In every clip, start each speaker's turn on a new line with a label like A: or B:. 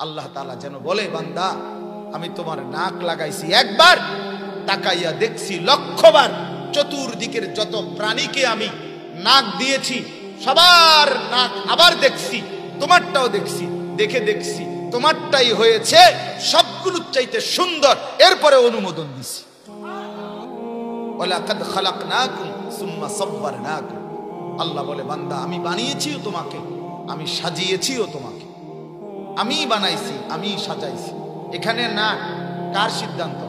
A: আল্লাহ তাআলা যেন বলে, বান্দা আমি তোমার নাক লাগাইছি একবার, তাকাইয়া দেখছি লক্ষবার। চতুর্দিকের যত প্রাণীকে আমি নাক দিয়েছি সবার নাক আবার দেখছি, তোমারটাও দেখছি। দেখছি তোমারটাই হয়েছে সবগুলোর চাইতে সুন্দর, এরপরে অনুমোদন দিছি। ওয়ালাকাদ খালাকনাকুম সুম্মা সাব্বারনাকুম। আল্লাহ বলে, বান্দা আমি বানিয়েছিও তোমাকে, আমি সাজিয়েছিও তোমাকে, আমি বানাইছি, আমি সাজাইছি। এখানে না কার সিদ্ধান্ত?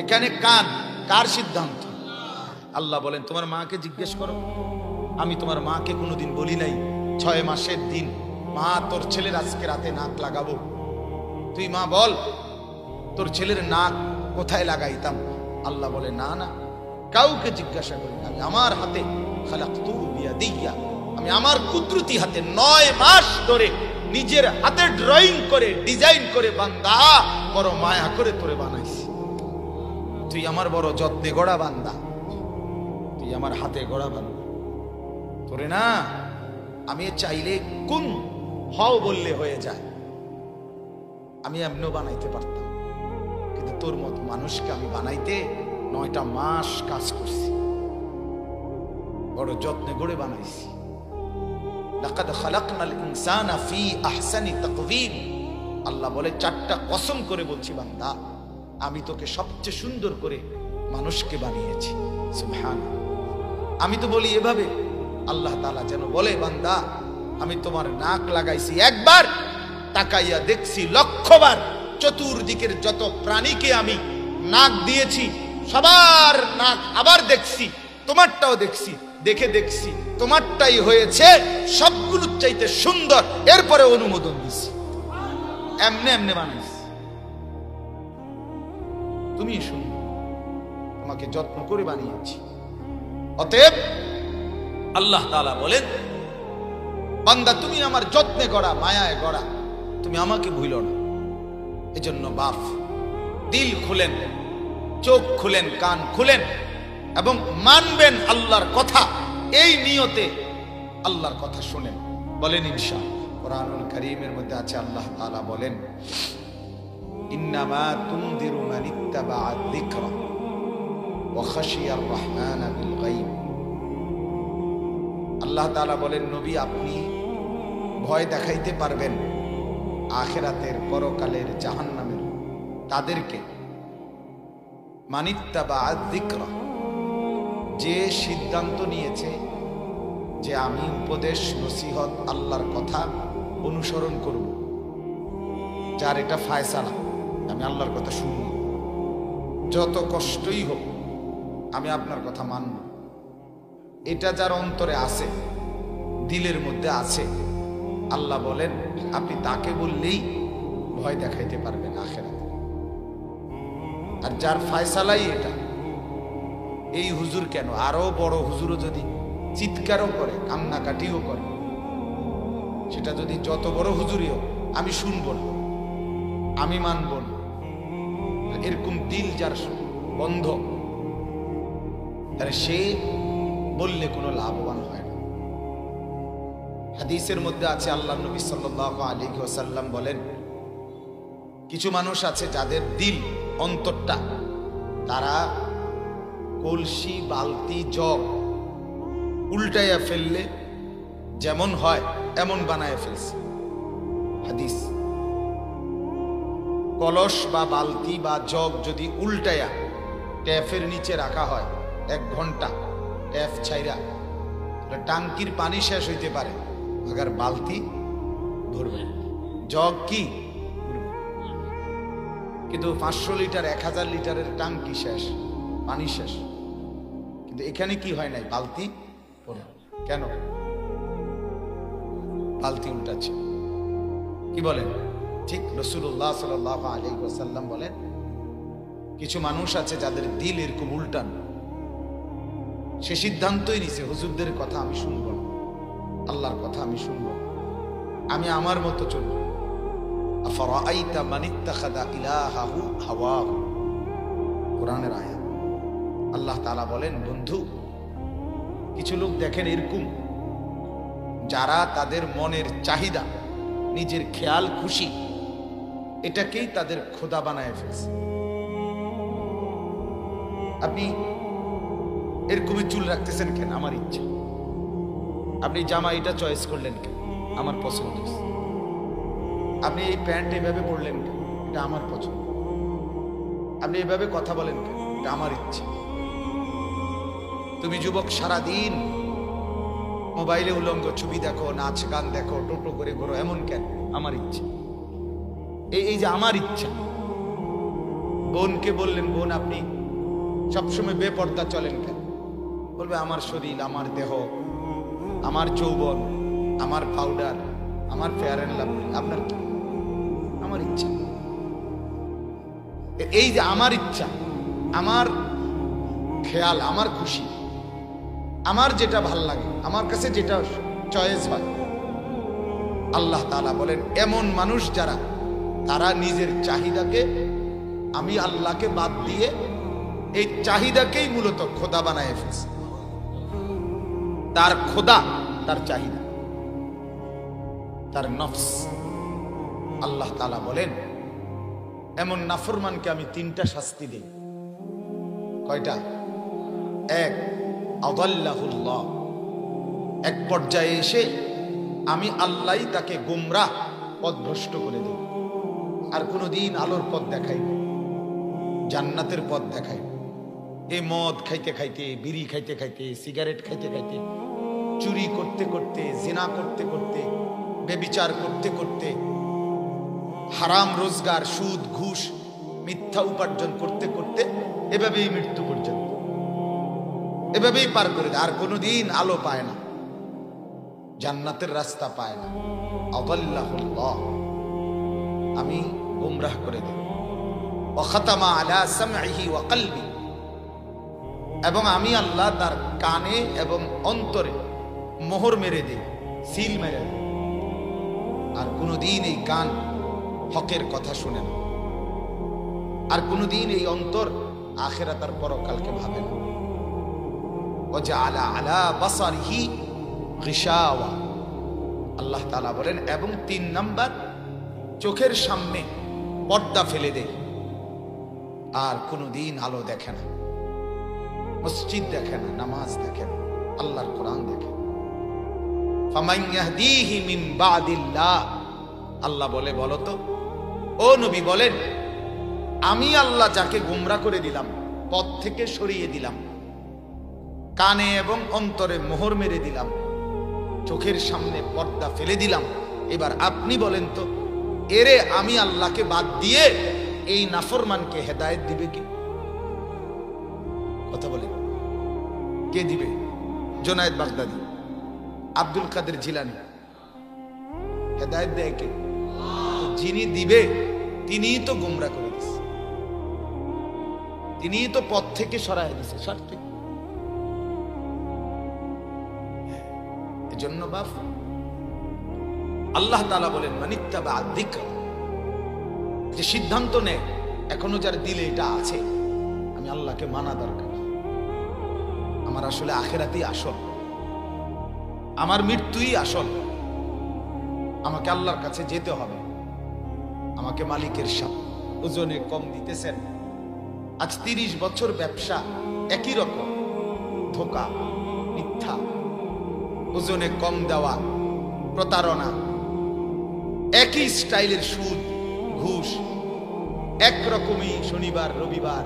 A: এখানে কান কার সিদ্ধান্ত? আল্লাহ বলেন, তোমার মাকে জিজ্ঞেস করো। আমি তোমার মাকে কোনোদিন বলি নাই 6 মাসের দিন, মা তোর ছেলের আজকে রাতে নাক লাগাবো। তুই মা বল তোর ছেলের নাক কোথায় লাগাইতাম? আল্লাহ বলে, না না, কাউকে জিজ্ঞাসা করি না। আমি আমার হাতে খালাকতুহু বিয়াদিয়া, আমি আমার কুদরতি হাতে 9 মাস ধরে নিজের হাতে ড্রয়িং করে ডিজাইন করে বান্দা বড় মায়া করে তোরে বানাইছি। তুই আমার বড় যত্নে গড়া বান্দা, তুই আমার হাতে গড়া বান্দা। তোরে না আমি চাইলে কোন হও বললে হয়ে যায়, আমি এমনও বানাইতে পারতাম, কিন্তু তোর মত মানুষকে আমি বানাইতে 9টা মাস কাজ করছি, বড় যত্নে গড়ে বানাইছি। লাকাদ খালাকনাল ইনসানা ফি আহসানি তাকওয়িম। আল্লাহ বলে, 4টা কসম করে বলছি বান্দা, আমি তোকে সবচেয়ে সুন্দর করে মানুষকে বানিয়েছি। সুবহানাল্লাহ। আমি তো বলি এভাবে, আল্লাহ তাআলা যেন বলে, বান্দা আমি তোমার নাক লাগাইছি একবার, তাকাইয়া দেখছি লক্ষবার। চতুর্দিকের যত প্রাণীকে আমি নাক দিয়েছি সবার নাক আবার দেখছি, তোমারটাও দেখছি। দেখছি তোমারটাই হয়েছে সবগুলোর চাইতে সুন্দর, এরপরে অনুমোদন দিছি। এমনে এমনে বানাইছি, তুমি সুন্দর, তোমাকে যত্ন করে বানিয়েছি। অতএব আল্লাহ তাআলা বলেন, বান্দা তুমি আমার যত্নে গড়া, মায়ায় গড়া, তুমি আমাকে ভুলো না। এজন্য বাপ দিল খুলেন, চোখ খুলেন, কান খুলেন এবং মানবেন আল্লাহর কথা। এই নিয়তে আল্লাহর কথা শুনেন, বলেন ইনশাআল্লাহ। কোরআনুল কারীমের মধ্যে আছে, আল্লাহ তাআলা বলেন, ইন্নামা তুনদিরু মান ইত্তাবা'a যিকরা ওয়া খাশিয়ার রাহমানা বিল গায়ব। আল্লাহ তাআলা বলেন, নবী আপনি ভয় দেখাইতে পারবেন আখিরাতের, পরকালের, জাহান্নামের তাদেরকে। মানিত্তাবা'a যিকরা, যে সিদ্ধান্ত নিয়েছে যে আমি উপদেশ নসিহত আল্লাহর কথা অনুসরণ করব, যার এটা ফায়সালা, আমি আল্লাহর কথা শুনব, যত কষ্টই হোক আমি আপনার কথা মানব, এটা যার অন্তরে আছে, দিলের মধ্যে আছে, আল্লাহ বলেন আপনি তাকে বললেই ভয় দেখাইতে পারবেন আখিরাতে। আর যার ফায়সালাই এটা, এই হুজুর কেন, আরো বড় হুজুরও যদি চিৎকারও করে, কান্নাকাটিও করে, সেটা যদি যত বড় হুজুরই হোক, আমি শুনবো না, আমি মানব না, এরকম দিল যার বন্ধ, তাহলে সে বললে কোনো লাভবান হয় না। হাদিসের মধ্যে আছে, আল্লাহ নবী সাল্লাল্লাহু আলাইহি ওয়াসাল্লাম বলেন, কিছু মানুষ আছে যাদের দিল, অন্তরটা, তারা কলসি, বালতি, জগ উল্টাইয়া ফেললে যেমন হয় এমন বানায় ফেলছে। হাদিস, কলস বা বালতি বা জগ যদি উল্টাইয়া ট্যাপের নিচে রাখা হয় 1 ঘন্টা, ট্যাপ ছাইরা, টাঙ্কির পানি শেষ হইতে পারে, আবার বালতি ভরবে, জগ কি কিন্তু 500 লিটার 1000 লিটারের টাঙ্কি শেষ, পানি শেষ, কিন্তু এখানে কি হয় নাই, বালতি কেন? বালতি উল্টাচ্ছে। কি বলেন? ঠিক রাসূলুল্লাহ সাল্লাল্লাহু আলাইহি ওয়াসাল্লাম বলেন, কিছু মানুষ আছে যাদের দিল এরকম উল্টান, সে সিদ্ধান্তই নিছে হুজুরদের কথা আমি শুনবো না, আল্লাহর কথা আমি শুনবো, আমি আমার মতো চলবো। আফরাআইতা মান ইত্তাখাযা ইলাহাহু হাওয়াহু, কোরআনের আয়াত। আল্লাহ তাআলা বলেন, বন্ধু কিছু লোক দেখেন এরকম, যারা তাদের মনের চাহিদা, নিজের খেয়াল খুশি এটাকেই তাদের খোদা বানায় ফেলছে। আপনি এরকমই চুল রাখতেছেন কেন? আমার ইচ্ছা। আপনি জামা এটা চয়েস করলেন কেন? আমার পছন্দ। আপনি এই প্যান্ট এভাবে পরলেন কেন? এটা আমার পছন্দ। আপনি এভাবে কথা বলেন কেন? এটা আমার ইচ্ছা। তুমি যুবক সারাদিন মোবাইলে উলঙ্গ ছবি দেখো, নাচ গান দেখো, টোটো করে ঘোরো, এমন কেন? আমার ইচ্ছা। এই যে আমার ইচ্ছা। বোনকে বললেন, বোন আপনি সবসময় বেপর্দা চলেন কেন? বলবে আমার শরীর, আমার দেহ, আমার যৌবন, আমার পাউডার, আমার ফেয়ার অ্যান্ড লাভলি। আপনার কি? আমার ইচ্ছা। এই যে আমার ইচ্ছা, আমার খেয়াল, আমার খুশি, আমার যেটা ভাল লাগে, আমার কাছে যেটা চয়েস হয়। আল্লাহ তাআলা বলেন এমন মানুষ যারা, তারা নিজের চাহিদাকে, আমি আল্লাহকে বাদ দিয়ে এই চাহিদাকেই মূলত খোদা বানায় ফেলছে। তার খোদা তার চাহিদা, তার নফস। আল্লাহ তাআলা বলেন এমন নাফরমানকে আমি 3টা শাস্তি দেই। কয়টা? এক, আদাল্লাহুল্লাহ, এক পর্যায়ে এসে আমি আল্লাহ তাকে গোমরাহ, পথভ্রষ্ট করে দেই। আর কোনোদিন আলোর পথ দেখাই, জান্নাতের পথ দেখাই। এই মদ খাইতে খাইতে, বিড়ি খাইতে খাইতে, সিগারেট খাইতে খাইতে, চুরি করতে করতে, জিনা করতে করতে, বেবিচার করতে করতে, হারাম রোজগার, সুদ ঘুষ মিথ্যা উপার্জন করতে করতে এভাবেই মৃত্যু পর্যন্ত এভাবেই পার করে দেয়। আর কোনোদিন আলো পায় না, জান্নাতের রাস্তা পায় না। আদাল্লাহুল্লাহ, আমি গুমরাহ করে দেব। ওয়া খাতামা আলা সামঈহি ওয়া কলবি, এবং আমি আল্লাহ তার কানে এবং অন্তরে মোহর মেরে দেই, সিল মেরে দেই। আর কোনোদিন এই কান হকের কথা শুনে না, আর কোনোদিন এই অন্তর আখিরাত আর পরকালকে ভাবে না। ওয়াজআলা আলা বাসারিহি গিশাওয়া, আল্লাহ তাআলা বলেন এবং 3 নাম্বার, চোখের সামনে পর্দা ফেলে দেয়, আর কোনোদিন আলো দেখে না, মসজিদ দেখে না, নামাজ দেখে না, আল্লাহর কোরআন দেখে। ফামান ইয়াহদিহি মিন বাদিল্লাহ, আল্লাহ বলে বলো তো ও নবী বলেন, আমি আল্লাহ যাকে গোমরা করে দিলাম, পথ থেকে সরিয়ে দিলাম, কানে এবং অন্তরে মোহর মেরে দিলাম, চোখের সামনে পর্দা ফেলে দিলাম, এবার আপনি বলেন তো এরে আমি আল্লাহকে বাদ দিয়ে এই নাফরমানকে হেদায়েত দিবে কি? কথা বলে কে দিবে? জুনায়েদ বাগদাদি, আব্দুল কাদের জিলানী, হেদায়েত দেয় কে? যিনি দিবে তিনিই তো গোমরা করে দিচ্ছে, তিনিই তো পথ থেকে সরায় দিচ্ছে। সত্যি এজন্য বাপ আল্লাহ তাআলা বলেন মানিত্তাবা যিকর, যে সিদ্ধান্ত নেয় এখনো যার দিলে এটা আছে আমি আল্লাহকে মানা দরকার, আমার আসলে আখিরাতেই আসল, আমার মৃত্যুই আসল, আমাকে আল্লাহর কাছে যেতে হবে, আমাকে মালিকের সাথে ওজনে কম দিতেছেন। আজ 30 বছর ব্যবসা একই রকম, ধোঁকা, মিথ্যা, ওজনে কম দেওয়া, প্রতারণা, একই স্টাইলের সুদ ঘুষ, একরকমই শনিবার রবিবার,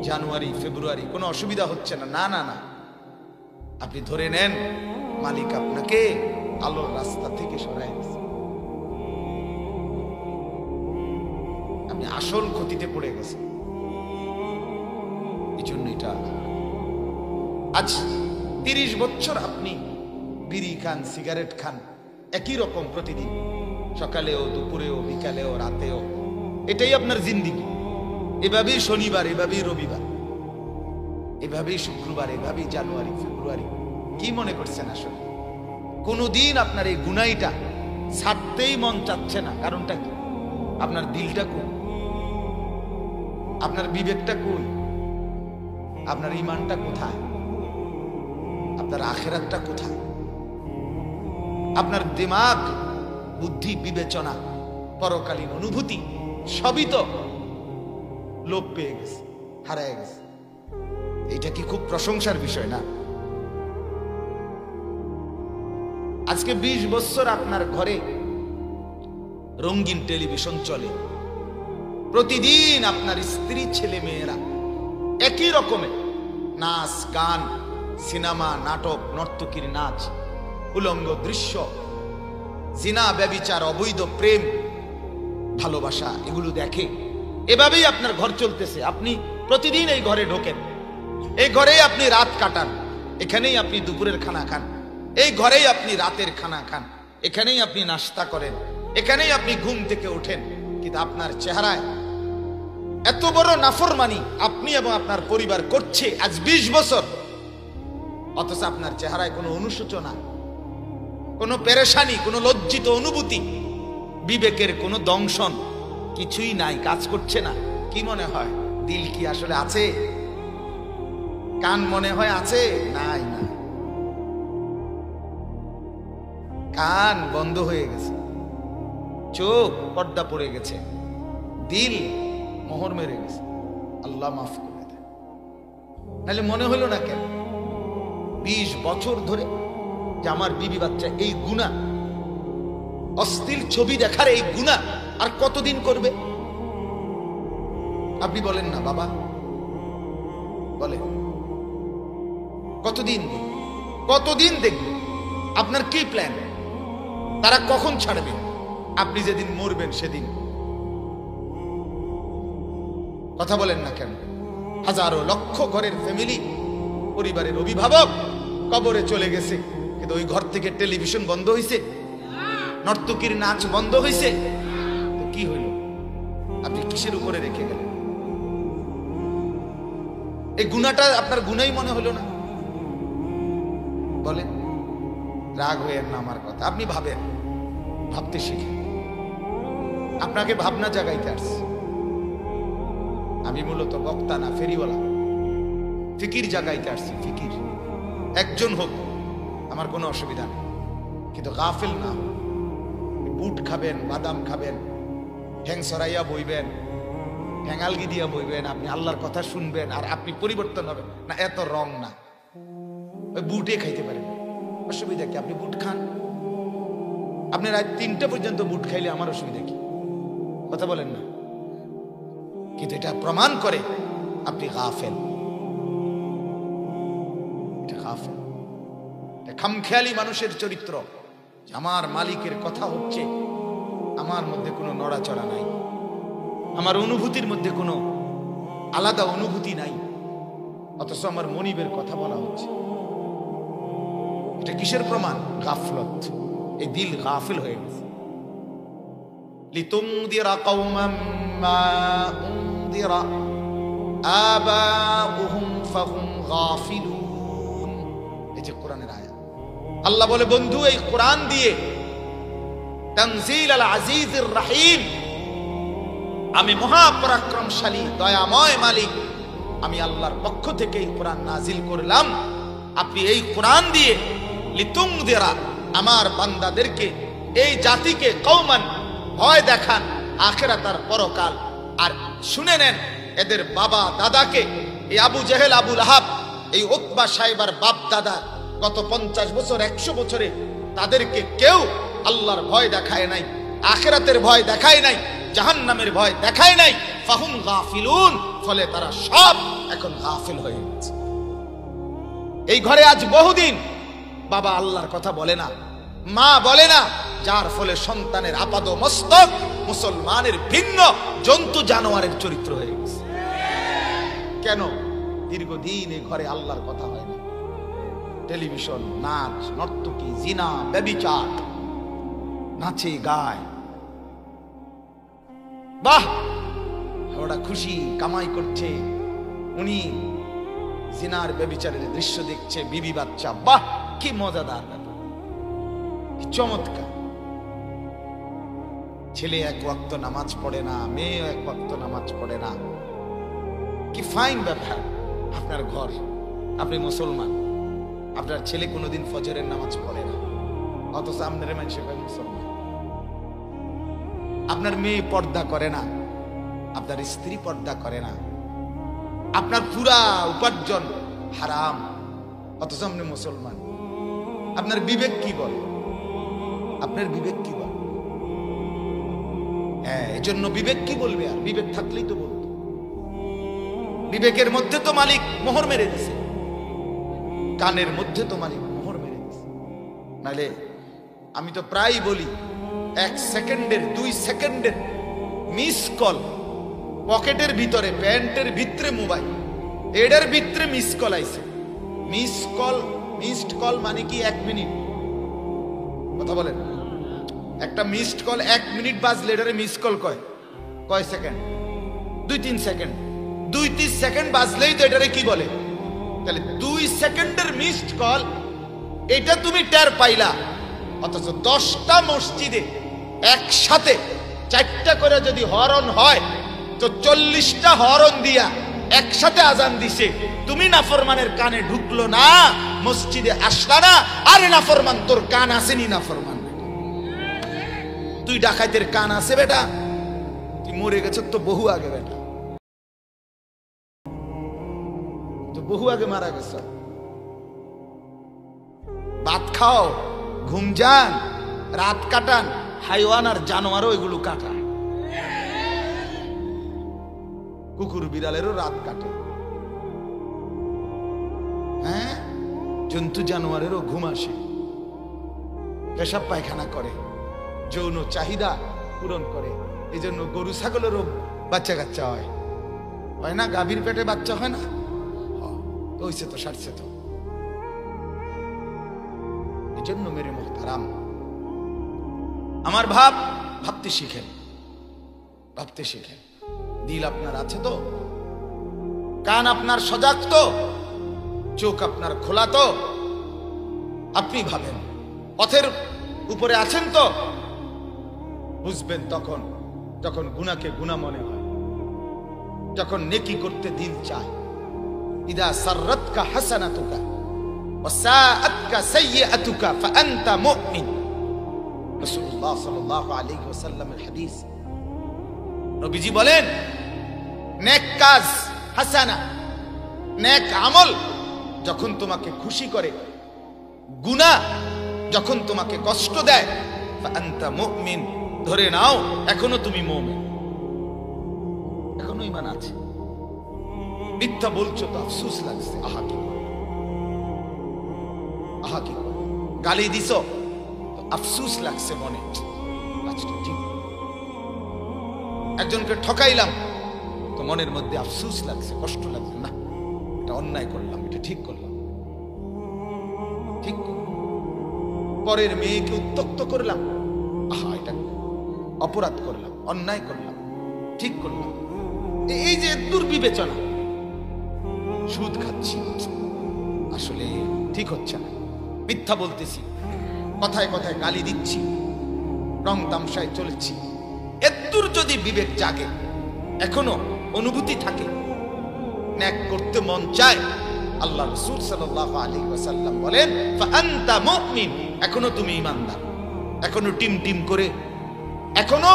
A: জানুয়ারি ফেব্রুয়ারি, কোনো অসুবিধা হচ্ছে না। না না না, আপনি ধরে নেন মালিক আপনাকে আলোর রাস্তা থেকে সরাই দিয়েছে, আপনি আসল ক্ষতিতে পড়ে গেছেন। এই জন্য এটা আজ 30 বছর আপনি বিড়ি খান, সিগারেট খান, একই রকম প্রতিদিন, সকালেও দুপুরেও বিকালেও রাতেও, এটাই আপনার জিন্দিগি। এভাবেই শনিবার, এভাবেই রবিবার, এভাবেই শুক্রবার, এভাবেই জানুয়ারি ফেব্রুয়ারি। কি মনে করছেন আসলে? কোনদিন আপনার এই গুনাইটা ছাড়তেই মন চাচ্ছে না। কারণটা কি? আপনার দিলটা কই? আপনার বিবেকটা কই? আপনার ঈমানটা কোথায়? আপনার আখিরাতটা কোথায়? আপনার দিমাগ, বুদ্ধি, বিবেচনা পরকালীন অনুভূতি সবই তো লোপ পেয়ে গেছে, হারায় গেছে। এটা কি খুব প্রশংসার বিষয় না? আজকে 20 বছর আপনার ঘরে রঙিন টেলিভিশন চলে, প্রতিদিন আপনার স্ত্রী ছেলে মেয়েরা একই রকমের নাচ গান, সিনেমা, নাটক, নর্তকীর নাচ, উলঙ্গ দৃশ্য, জিনা, ব্যভিচার, অবৈধ প্রেম, ভালোবাসা, এগুলো দেখে। এভাবেই আপনার ঘর চলতেছে। আপনি প্রতিদিন এই ঘরে ঢোকেন, এই ঘরেই আপনি রাত কাটান, এখানেই আপনি দুপুরের খানা খান, এই ঘরেই আপনি রাতের খানা খান, এখানেই আপনি নাস্তা করেন, এখানেই আপনি ঘুম থেকে ওঠেন। কিন্তু আপনার চেহারায় এত বড় নাফরমানি আপনি এবং আপনার পরিবার করছে আজ 20 বছর, অথচ আপনার চেহারায় কোনো অনুশোচনা, কোনো পেরেশানি, কোনো লজ্জিত অনুভূতি, বিবেকের কোনো দংশন কিছুই নাই, কাজ করছে না। কি মনে হয়, দিল কি আসলে আছে? কান মনে হয় আছে? নাই, না, কান বন্ধ হয়ে গেছে, চোখ পর্দা পড়ে গেছে, দিল মোহর মেরে গেছে। আল্লাহ মাফ করে দেয়। নাহলে মনে হলো না কেন 20 বছর ধরে যে আমার বিবি বাচ্চা এই গুনাহ, অশ্লীল ছবি দেখার এই গুনাহ আর কতদিন করবে? আপনি বলেন না বাবা, বলে কতদিন দেখবে? কতদিন দেখবে? আপনার কি প্ল্যান? তারা কখন ছাড়বে? আপনি যেদিন মরবেন সেদিন। কথা বলেন না কেন? হাজারো লক্ষ ঘরের ফ্যামিলি, পরিবারের অভিভাবক কবরে চলে গেছে, কিন্তু ওই ঘর থেকে টেলিভিশন বন্ধ হয়েছে, নর্তকীর নাচ বন্ধ হয়েছে। তো কি হইল? আপনি কিসের উপরে রেখে গেলেন? এই গুনাহটা আপনার গুনাই মনে হলো না? বলেন, রাগ হইয়েন না আমার কথা। আপনি ভাবেন, ভাবতে শিখেন। আপনাকে ভাবনা জাগাইতে আসছে। আমি মূলত বক্তা না, ফেরিওয়ালা, ফিকির জাগাইতে আসছি। ফিকির একজন হোক, আমার কোনো অসুবিধা নেই, কিন্তু গাফিল না। বুট খাবেন, বাদাম খাবেন, ঠ্যাং সরাইয়া বইবেন, ঠ্যাঙালগি দিয়া বইবেন, আপনি আল্লাহর কথা শুনবেন আর আপনি পরিবর্তন হবেন না, এত রং না। ওই বুটে খাইতে পারেন, অসুবিধা কি? আপনি বুট খান, আপনি রাত 3টা পর্যন্ত বুট খাইলে আমার অসুবিধা কি? কথা বলেন না। কিন্তু এটা প্রমাণ করে আপনি গাফেল। এটা গাফেল, এটা খামখেয়ালি মানুষের চরিত্র। আমার মালিকের কথা হচ্ছে, আমার মধ্যে কোনো নড়াচড়া নাই, আমার অনুভূতির মধ্যে কোনো আলাদা অনুভূতি নাই, অথচ আমার মনিবের কথা বলা হচ্ছে। এটা কিসের প্রমাণ? গাফলত। এই দিল গাফিল হয়ে গেছে। লিতুনদিরা কওমান মা উনদিরা আবাউহুম ফাহুম গাফিলুন। এই যে কোরআনের আয়াত, আল্লাহ বলে বন্ধু এই কোরআন দিয়ে তানজিল আল আজিজির রহিম, আমি মহাপরাক্রমশালী দয়াময় মালিক, আমি আল্লাহর পক্ষ থেকে এই কোরআন নাজিল করলাম। আপনি এই কোরআন দিয়ে লিতুনদিরা, আমার বান্দাদেরকে, এই জাতিকে, কওমান, ভয় দেখান আখিরাত আর পরকাল। আর শুনে নেন, এদের বাবা দাদাকে, এই আবু জেহেল, আবু লাহাব, এই উতবা সাহেবার বাপ দাদা গত 50 বছর 100 বছরে তাদেরকে কেউ আল্লাহর ভয় দেখায় নাই, আখিরাতের ভয় দেখায় নাই, জাহান্নামের ভয় দেখায় নাই। ফাহুম গাফিলুন, ফলে তারা সব এখন গাফিল হয়ে গেছে। এই ঘরে আজ বহুদিন বাবা আল্লাহর কথা বলে না, মা বলে না, যার ফলে সন্তানের আপাদ মস্তক মুসলমানের ভিন্ন জন্তু জানোয়ারের চরিত্র হয়ে গেছে। কেন? দীর্ঘদিন এই ঘরে আল্লাহর কথা হয় না। টেলিভিশন, নাচ, নর্তকী, জিনা, ব্যভিচার, নাচে গায়, বাহ ওরা খুশি, কামাই করছে, উনি জিনার ব্যভিচারের দৃশ্য দেখছে, বিবি বাচ্চা, বাহ কি মজাদার ব্যাপার, কি চমৎকার। ছেলে 1 ওয়াক্ত নামাজ পড়ে না, মেয়ে 1 ওয়াক্ত নামাজ পড়ে না, কি ফাইন ব্যাপার। আপনার ঘর, আপনি মুসলমান, আপনার ছেলে কোনোদিন ফজরের নামাজ পড়ে না, অথচ আপনার মানুষে মুসলমান। আপনার মেয়ে পর্দা করে না, আপনার স্ত্রী পর্দা করে না, আপনার পুরা উপার্জন হারাম, অথচ আপনি মুসলমান। আপনার বিবেক কি বলে? আপনার বিবেক কি বলে? হ্যাঁ, এজন্য বিবেক কি বলবে? আর বিবেক থাকলেই তো বলতো। বিবেকের মধ্যে তো মালিক মোহর মেরে দিছে, কানের মধ্যে তো মালিক মোহর মেরে দিছে। নাহলে আমি তো প্রায় বলি, 1 সেকেন্ডের 2 সেকেন্ডের মিস কল, পকেটের ভিতরে প্যান্টের ভিতরে মোবাইল, এটার ভিতরে মিস কল আইছে। মিস কল, মিসড কল মানে কি 1 মিনিট? কথা বলেন। একটা মিসড কল 1 মিনিট বাজলে এটারে মিস কল কয় সেকেন্ড? 2-3 সেকেন্ড। 2-3 সেকেন্ড বাজলেই তো এটারে কি বলে? তাহলে 2 সেকেন্ডের মিসড কল, এটা তুমি টের পাইলা, অথচ 10টা মসজিদে একসাথে 4টা করে যদি হরন হয় তো 40টা হরন দিয়া একসাথে আজান দিছে, তুমি নাফরমানের কানে ঢুকলো না, মসজিদে আসলা না। আরে নাফরমান, তোর কান আসেনি নাফরমান, তুই ডাকাতের কান আছে বেটা, তুই মরে গেছ তো বহু আগে বেটা, তো বহু আগে মারা গেছ। ভাত খাও, ঘুম যান, রাত কাটান, হাইওয়ান আর জানোয়ারও এগুলো কাটায়। কুকুর বিড়ালেরও রাত কাটে, হ্যাঁ, জন্তু জানোয়ারেরও ঘুম আসে, পেশাব পায়খানা করে, যৌন চাহিদা পূরণ করে। এই জন্য গরু ছাগলেরও বাচ্চা কাচ্চা হয় না? গাভীর পেটে বাচ্চা হয় না? হইছে তো, সারছে তো। এই জন্য মেরে মুহতারাম, আমার ভাবতে শিখেন, ভাবতে শিখেন। দিল আপনার আছে তো, কান আপনার সজাগ তো, চোখ আপনার খোলা তো, আপনি ভাবেন। পথের উপরে আছেন তো, বুঝবেন তখন যখন গুনাহকে গুনাহ মনে হয়, যখন নেকি করতে দিল চায়। ইদা সাররাতকা হাসানাতুকা ওয়া সাআতকা সাইয়্যাতুকা ফাআনতা মুমিন। রাসূলুল্লাহ সাল্লাল্লাহু আলাইহি ওয়াসাল্লামের হাদিস। নবীজি বলেন, নেক কাজ হাসানা, নেক আমল যখন তোমাকে খুশি করে, গুনাহ যখন তোমাকে কষ্ট দেয়, ফাআনতা মুমিন, ধরে নাও এখনো তুমি মুমিন, এখনো ঈমান আছে। মিথ্যা বলছো তো আফসোস লাগছে, আহা কি গালি দিছো তো আফসোস লাগছে মনে, আচ্ছা ঠিক। একজনকে ঠকাইলাম তো মনের মধ্যে আফসোস লাগছে, কষ্ট লাগছে, না এটা অন্যায় করলাম, এটা ঠিক করলাম, ঠিক। পরের মেয়েকে উত্ত্যক্ত করলাম, আহা এটা অপরাধ করলাম, অন্যায় করলাম, ঠিক করলাম। এই যে দুর্বিবেচনা, সুদ খাচ্ছি, আসলে ঠিক হচ্ছে না, মিথ্যা বলতেছি, কথায় কথায় গালি দিচ্ছি, রং তামসায় চলেছি, এত্তুর যদি বিবেক জাগে, এখনো অনুভূতি থাকে, ন্যাক করতে মন চায়, আল্লাহ রাসূল সাল্লাল্লাহু আলাইহি ওয়াসাল্লাম বলেন, ফাআনতা মুমিন, এখনো তুমি ঈমানদার, এখনো টিম টিম করে, এখনো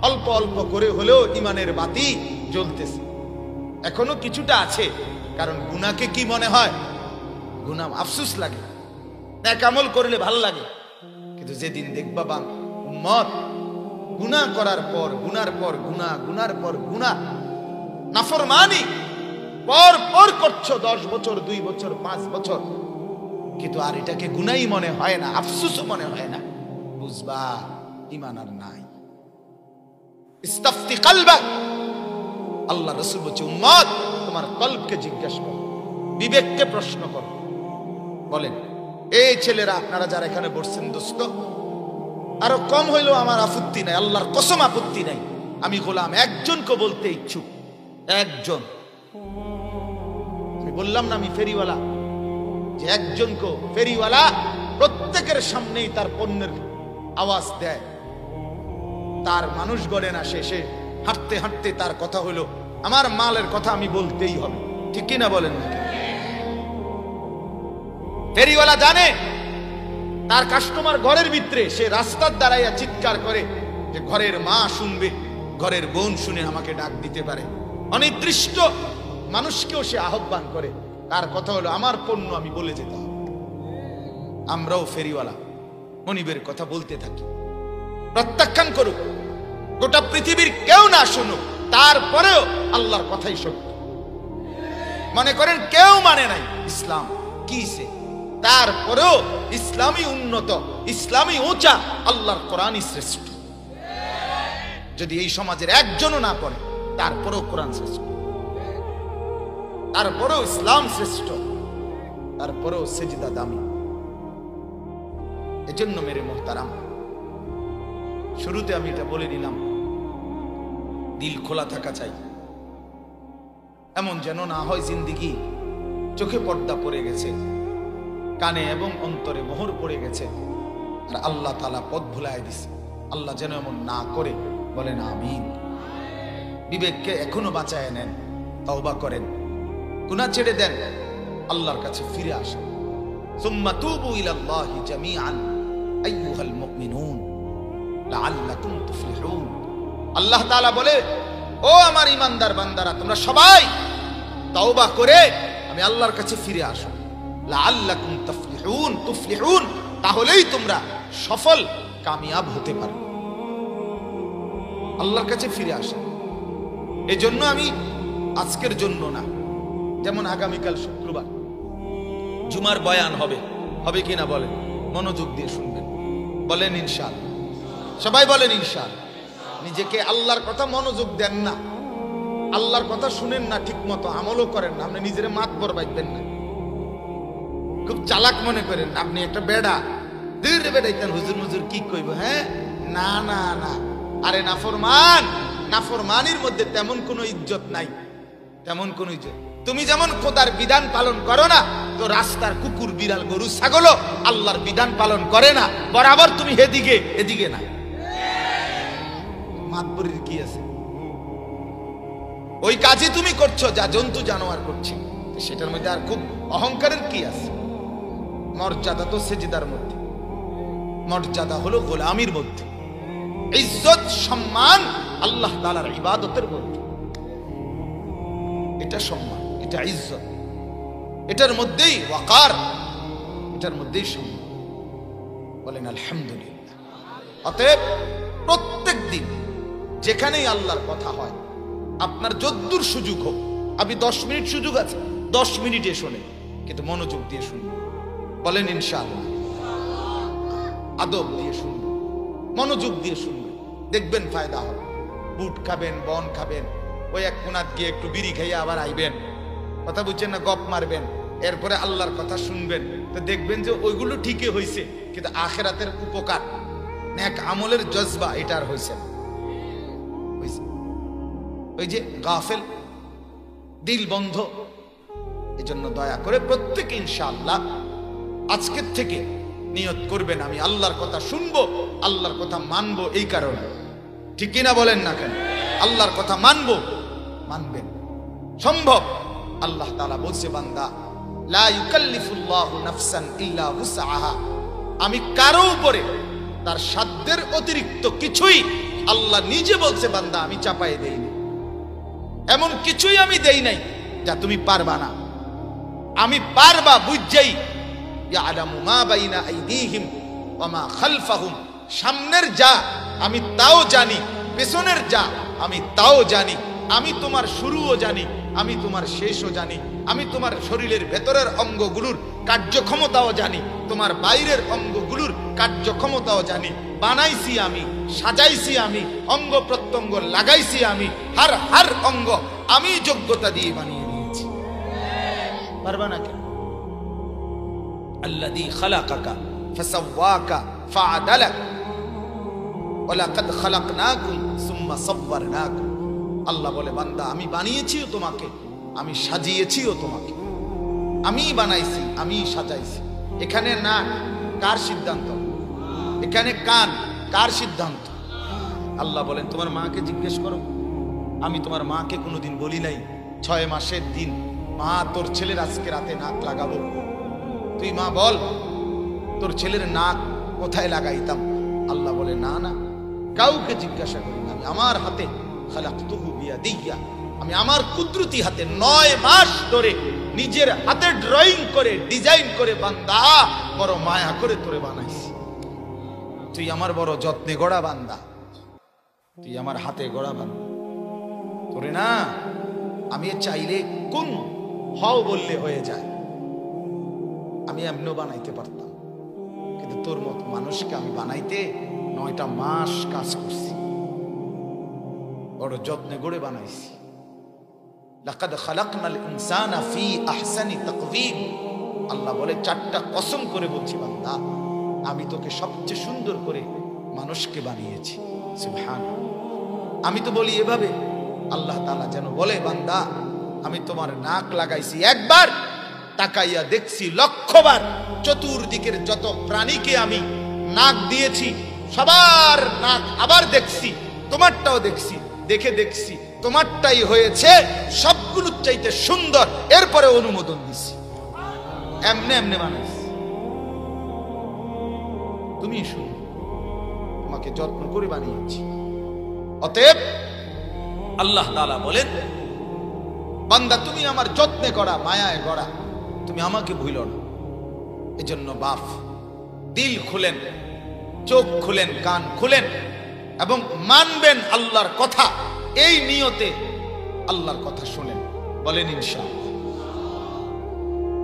A: অল্প অল্প করে হলেও ঈমানের বাতি জ্বলতেছে, এখনো কিছুটা আছে। কারণ গুনাহকে কি মনে হয়? গুনাহ আফসোস লাগে, নেক আমল করলে ভালো লাগে, কিন্তু যেদিন দেখবা বাং উম্মত গুনাহ করার পর গুনার পর গুনাহ, গুনার পর গুনাহ, নাফরমানি পর পর করছো, 10 বছর, 2 বছর, 5 বছর, কিন্তু আর এটাকে গুনাহই মনে হয় না, আফসোসও মনে হয় না, বুঝবা ঈমান আর নাই। ইস্তাফতি কলবাক, আল্লাহ রাসূল বলছে, উম্মত তোমার কলবকে জিজ্ঞাসা করো, বিবেককে প্রশ্ন করো। বলেন এই ছেলেরা, আপনারা যারা এখানে বসছেন দোস্ত, আরো কম হইলেও আমার আপত্তি নাই, আল্লাহর কসম আপত্তি নাই, আমি গোলাম একজনকে বলতে ইচ্ছুক, একজন। আমি বললাম না আমি ফেরিওয়ালা, যে একজনকে ফেরিওয়ালা প্রত্যেকের সামনেই তার পণ্যের আওয়াজ দেয়, তার মানুষ গড়ে না, সে হাঁটতে হাঁটতে তার কথা হলো, আমার মালের কথা আমি বলতেই হবে, ঠিক কিনা বলেন না? ফেরিওয়ালা জানে তার কাস্টমার ঘরের ভিতরে, সে রাস্তার দাঁড়াইয়া চিৎকার করে, যে ঘরের মা শুনবে, ঘরের বোন শুনে আমাকে ডাক দিতে পারে। অনির্দিষ্ট মানুষকেও সে আহ্বান করে, তার কথা হলো আমার পণ্য আমি বলে যেতে হবে। আমরাও ফেরিওয়ালা মনিবের কথা বলতে থাকি, প্রত্যাখ্যান করুক, গোটা পৃথিবীর কেউ না শুনুক, তারপরেও আল্লাহর কথাই সত্য। মনে করেন কেউ মানে নাই ইসলাম কি সে, তারপরেও ইসলামই উন্নত, ইসলামই উঁচা, আল্লাহর কোরআনই শ্রেষ্ঠ। যদি এই সমাজের একজনও না পড়ে, তারপরেও কোরআন শ্রেষ্ঠ, তারপরেও ইসলাম শ্রেষ্ঠ, তারপরেও সেজদা দামি। এজন্য মেরে মোহতারাম, শুরুতে আমি এটা বলে দিলাম, দিল খোলা থাকা চাই। এমন যেন না হয় জিন্দিগি চোখে পর্দা পড়ে গেছে, কানে এবং অন্তরে মোহর পড়ে গেছে, আর আল্লাহ তাআলা পথ ভুলায় দিছে। আল্লাহ যেন এমন না করে, বলেন আমিন। বিবেককে এখনো বাঁচায় নেন, তওবা করেন, গুনাহ ছেড়ে দেন, আল্লাহর কাছে ফিরে আসেন। সুম্মা তুবু ইলাল্লাহি জামিআন আইয়ুহাল মুমিনুন লাআল্লাকুম তুফলিহুন। আল্লাহ তাআলা বলে, ও আমার ঈমানদার বান্দারা, তোমরা সবাই তওবা করে আমি আল্লাহর কাছে ফিরে আসো। লাআল্লাকুম তুফলিহুন, তুফলিহুন, তাহলেই তোমরা সফল কামিয়াব হতে পারো। আল্লাহর কাছে ফিরে আসো। এজন্য আমি আজকের জন্য না, যেমন আগামীকাল শুক্রবার জুমার বয়ান হবে, হবে কিনা বলেন? মনোযোগ দিয়ে শুনবেন, বলেন ইনশাআল্লাহ। সবাই বলেন ইনশাআল্লাহ। নিজেকে আল্লাহর কথা মনোযোগ দেন না, আল্লাহর কথা শুনেন না, ঠিক মতো আমলও করেন না, আপনি নিজের মাতবর বাইবেন না, খুব চালাক মনে করেন আপনি একটা বেড়া, দূরে বেড়াইতেন, হুজুর মুজুর কি কইব, হ্যাঁ? না না না, আরে নাফরমান, নাফরমানির মধ্যে তেমন কোনো ইজ্জত নাই, তেমন কোনো ইজ্জত। তুমি যেমন খোদার বিধান পালন করো না, তো রাস্তার কুকুর বিড়াল গরু ছাগলও আল্লাহর বিধান পালন করে না, বরাবর তুমি এদিকে এদিকে না। মাতবরের কি আছে? ওই কাজই তুমি করছো যা জন্তু জানোয়ার করছে, সেটার মধ্যে আর খুব অহংকারের কি আছে? মর্যাদা তো সেজদার মধ্যে, মর্যাদা হলো গোলামির মধ্যে, ইজ্জত সম্মান আল্লাহ তাআলার ইবাদতের মধ্যে। এটা সম্মান, এটা ইজ্জত, এটার মধ্যেই ওয়াকার, এটার মধ্যেই সম্মান। বলেন আলহামদুলিল্লাহ। অতএব প্রত্যেক দিন যেখানেই আল্লাহর কথা হয়, আপনার যদ্দূর সুযোগ হোক, আপনি 10 মিনিট সুযোগ আছে, 10 মিনিটে শোনেন, কিন্তু মনোযোগ দিয়ে শুনবেন। বলেন ইনশাআল্লাহ। আদব দিয়ে শুনবেন, মনোযোগ দিয়ে শুনবেন, দেখবেন ফায়দা হবে। বুট খাবেন, বন খাবেন, ওই এক কোনাত গিয়ে একটু বিড়ি খাইয়া আবার আইবেন, কথা বুঝছেন না, গপ মারবেন, এরপরে আল্লাহর কথা শুনবেন, তো দেখবেন যে ওইগুলো ঠিকই হয়েছে, কিন্তু আখিরাতের উপকার, নেক আমলের জজবা এটা আর হয়েছে না। ওই যে গাফেল, দিল বন্ধ। এজন্য দয়া করে প্রত্যেকে ইনশাআল্লাহ আজকের থেকে নিয়ত করবেন, আমি আল্লাহর কথা শুনবো, আল্লাহর কথা মানবো। এই কারণে ঠিক কিনা বলেন না কেন? আল্লাহর কথা মানবো, মানবেন, সম্ভব। আল্লাহ তাআলা বলছে, বান্দা লা ইউকাল্লিফুল্লাহু নাফসান ইল্লা উসআহা, আমি কারো উপরে তার সাধ্যের অতিরিক্ত কিছুই, আল্লাহ নিজে বলছে, বান্দা আমি চাপায়ে দেইনি, এমন কিছুই আমি দেই নাই যা তুমি পারবা না। আমি পারবা বুঝাই, ইয়ালামু মা বাইনা আইদিহিম ওয়া মা খালফাহুম, সামনের যা আমি তাও জানি, পেছনের যা আমি তাও জানি, আমি তোমার শুরুও জানি, আমি তোমার শেষও জানি, আমি তোমার শরীরের ভেতরের অঙ্গগুলোর কার্যক্ষমতাও জানি, তোমার বাইরের অঙ্গগুলোর কার্যক্ষমতাও জানি। বানাইছি আমি, সাজাইছি আমি, অঙ্গ প্রত্যঙ্গ লাগাইছি আমি, হার অঙ্গ আমি যোগ্যতা দিয়ে বানিয়ে নিয়েছি। পারবা না কেন? আল্লাযী খালাকাকা ফাসাওয়াকা ফাআদালাক ওয়া লাকাদ খালাকনাকুম সুম্মা সাওয়ারনাকুম। আল্লাহ বলে, বান্দা আমি বানিয়েছিও তোমাকে, আমি সাজিয়েছিও তোমাকে, আমি বানাইছি, আমি সাজাইছি। এখানে না কার সিদ্ধান্ত? এখানে কান কার সিদ্ধান্ত? আল্লাহ বলেন, তোমার মাকে জিজ্ঞেস করো, আমি তোমার মাকে কোনোদিন বলি নাই 6 মাসের দিন, মা তোর ছেলের আজকে রাতে নাক লাগাবো, তুই মা বল তোর ছেলের নাক কোথায় লাগাইতাম? আল্লাহ বলে, না না, কাউকে জিজ্ঞাসা করি না। আমি আমার হাতে খালাকতুহু বিয়াদিয়া, আমি আমার কুদরতি হাতে 9 মাস ধরে নিজের হাতে ড্রয়িং করে ডিজাইন করে বান্দা বড় মায়া করে তোরে বানাইছি। তুই আমার বড় যত্নে গড়া বান্দা, তুই আমার হাতে গড়া বান্দা। তোরে না আমি চাইলে কোন হও বললে হয়ে যায়, আমি এমনও বানাইতে পারতাম, কিন্তু তোর মত মানুষকে আমি বানাইতে 9টা মাস কাজ করছি, বড় যত্নে গড়ে বানাইছি। লাকাদ খালাকনাল ইনসানা ফি আহসানি তাকওয়িম, আল্লাহ বলে 4টা কসম করে বলছি বান্দা, আমি তোকে সবচেয়ে সুন্দর করে মানুষকে বানিয়েছি। সুবহানাল্লাহ। আমি তো বলি এভাবে, আল্লাহ তাআলা যেন বলে বান্দা আমি তোমার নাক লাগাইছি, একবার তাকাইয়া দেখছি 1,00,000বার, চতুর্দিকের যত প্রাণীকে আমি নাক দিয়েছি সবার নাক আবার দেখছি, তোমারটাও দেখছি, দেখছি তোমারটাই হয়েছে সবগুলোর চাইতে সুন্দর, এরপরে অনুমোদন দিছি। এমনে এমনে বানাইছি, তুমি শুনো, তোমাকে যত্ন করে বানিয়েছি। অতএব আল্লাহ তাআলা বলেন বান্দা তুমি আমার যত্নে গড়া, মায়ায় গড়া, তুমি আমাকে ভুলো না। এজন্য বাপ দিল খুলেন, চোখ খুলেন, কান খুলেন এবং মানবেন আল্লাহর কথা, এই নিয়তে আল্লাহর কথা শুনেন। বলেন ইনশাআল্লাহ।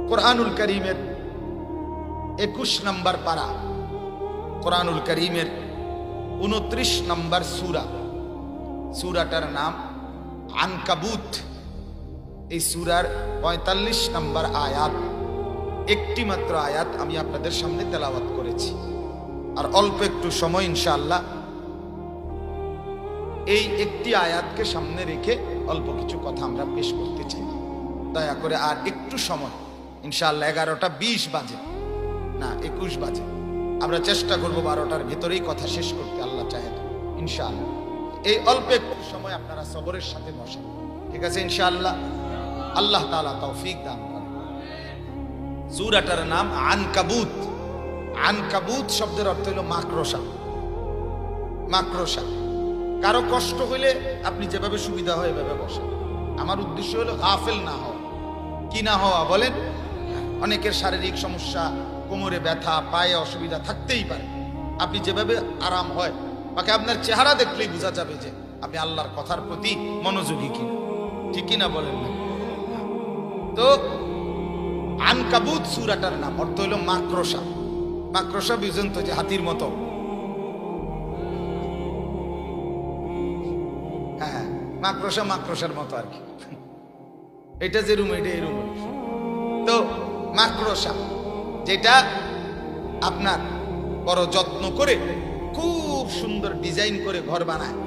A: কোরআনুল কারীমের 21 নম্বর পারা, কোরআনুল কারীমের 29 নম্বর সূরা, সূরাটার নাম আনকাবুত। এই সূরার 45 নম্বর আয়াত, একটি মাত্র আয়াত আমি আপনাদের সামনে তেলাওয়াত করেছি, আর অল্প একটু সময় ইনশাআল্লাহ এই একটি আয়াতকে সামনে রেখে অল্প কিছু কথা আমরা পেশ করতে চাই। দয়া করে আর একটু সময়, ইনশাআল্লাহ 11:20 বাজে না 21 বাজে, আমরা চেষ্টা করব 12টার ভিতরেই কথা শেষ করতে, আল্লাহ চাহে তো ইনশাআল্লাহ। এই অল্প একটু সময় আপনারা সবরের সাথে বসেন, ঠিক আছে ইনশাআল্লাহ। আল্লাহ তাআলা তৌফিক দান করেন। সূরাটার নাম আনকাবুত। আনকাবুত শব্দের অর্থ হলো মাকড়সা। মাকড়সা। কারো কষ্ট হইলে আপনি যেভাবে সুবিধা হয় এভাবে বসেন। আমার উদ্দেশ্য হলো গাফেল না হওয়া। কি না হওয়া বলেন? অনেকের শারীরিক সমস্যা, কোমরে ব্যথা, পায়ে অসুবিধা থাকতেই পারে। আপনি যেভাবে আরাম হয়, বাকি আপনার চেহারা দেখলেই বোঝা যাবে যে আপনি আল্লাহর কথার প্রতি মনোযোগী কিনা, ঠিক কিনা বলেন না? তো আনকাবুত সূরাটার নাম, অর্থ হলো মাকড়সা। মাকড়সা বুঝেন তো, যে হাতির মতো। হ্যাঁ, মাকড়সা মাকড়সার মতো আর কি। এটা যে রুম, এটা এই রুম। তো মাকড়সা যেটা আপনার বড় যত্ন করে খুব সুন্দর ডিজাইন করে ঘর বানায়।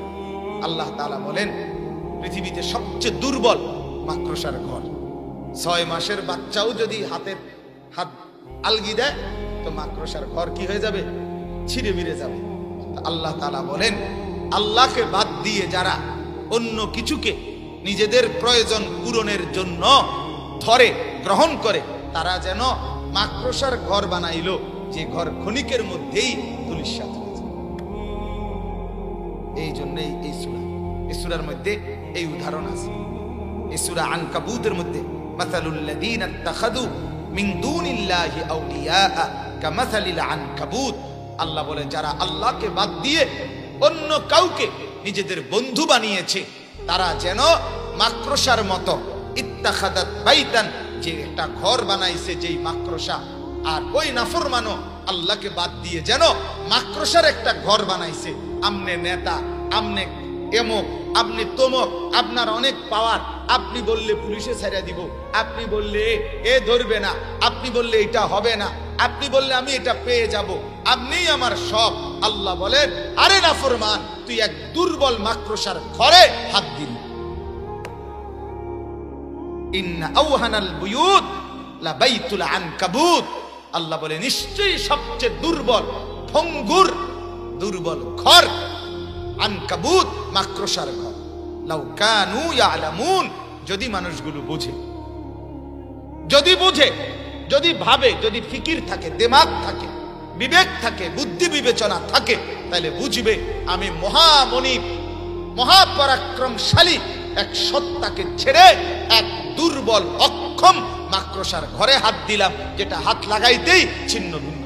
A: আল্লাহ তাআলা বলেন পৃথিবীতে সবচেয়ে দুর্বল মাকড়সার ঘর। 6 মাসের বাচ্চাও যদি হাত আলগি দেয় তো মাকড়সার ঘর কি হয়ে যাবে? ছিঁড়ে বিড়ে যাবে। আল্লাহ তাআলা বলেন আল্লাহকে বাদ দিয়ে যারা অন্য কিছুকে নিজেদের প্রয়োজন পূরণের জন্য ধরে গ্রহণ করে, তারা যেন মাকড়সার ঘর বানাইলো, যে ঘর ক্ষণিকের মধ্যেই ধূলিসাৎ হয়ে যায়। এই জন্যই এই সূরার মধ্যে এই উদাহরণ আছে। এই সূরা আনকাবুতের মধ্যে মাসালুল লাযীনা ইত্তাখাযু মিন দুনিল্লাহি আউলিয়া কামাসালিল আনকাবুত, আল্লাহ বলেন যারা আল্লাহকে বাদ দিয়ে অন্য কাউকে নিজেদের বন্ধু বানিয়েছে, তারা যেন মাকড়সার মতো। ইত্তাখাদাত বাইতান, যে একটা ঘর বানাইছে যেই মাকড়সা, আর ওই নাফরমানও আল্লাহকে বাদ দিয়ে যেন মাকড়সার একটা ঘর বানাইছে। আমনে নেতা, আমনে এমক, আপনি তমক, আপনার অনেক পাওয়ার, আপনি বললে পুলিশে ছেড়ে দিব, আপনি বললে এ ধরবে না, আপনি বললে এটা হবে না, আপনি বললে আমি এটা পেয়ে যাব, আপনিই আমার সব। আল্লাহ বলেন আরে নাফরমান, তুই এক দুর্বল মাকড়সার ঘরে হাত দিলি। ইন্না আওহানাল বুয়ুত লা বাইতুল আনকাবুত, আল্লাহ বলে নিশ্চয়ই সবচেয়ে দুর্বল, ভঙ্গুর দুর্বল ঘর আনকাবুত, মাকড়সার ঘর। লাউ কানু ইয়ালামুন, যদি মানুষগুলো বুঝে, যদি বুঝে, যদি ভাবে, যদি ফিকির থাকে, দিমাগ থাকে, বিবেক থাকে, বুদ্ধি বিবেচনা থাকে, তাহলে বুঝবে আমি মহামনিব, মহাপরাক্রমশালী এক সত্তাকে ছেড়ে এক দুর্বল অক্ষম মাকড়সার ঘরে হাত দিলাম, যেটা হাত লাগাইতেই ছিন্ন ভিন্ন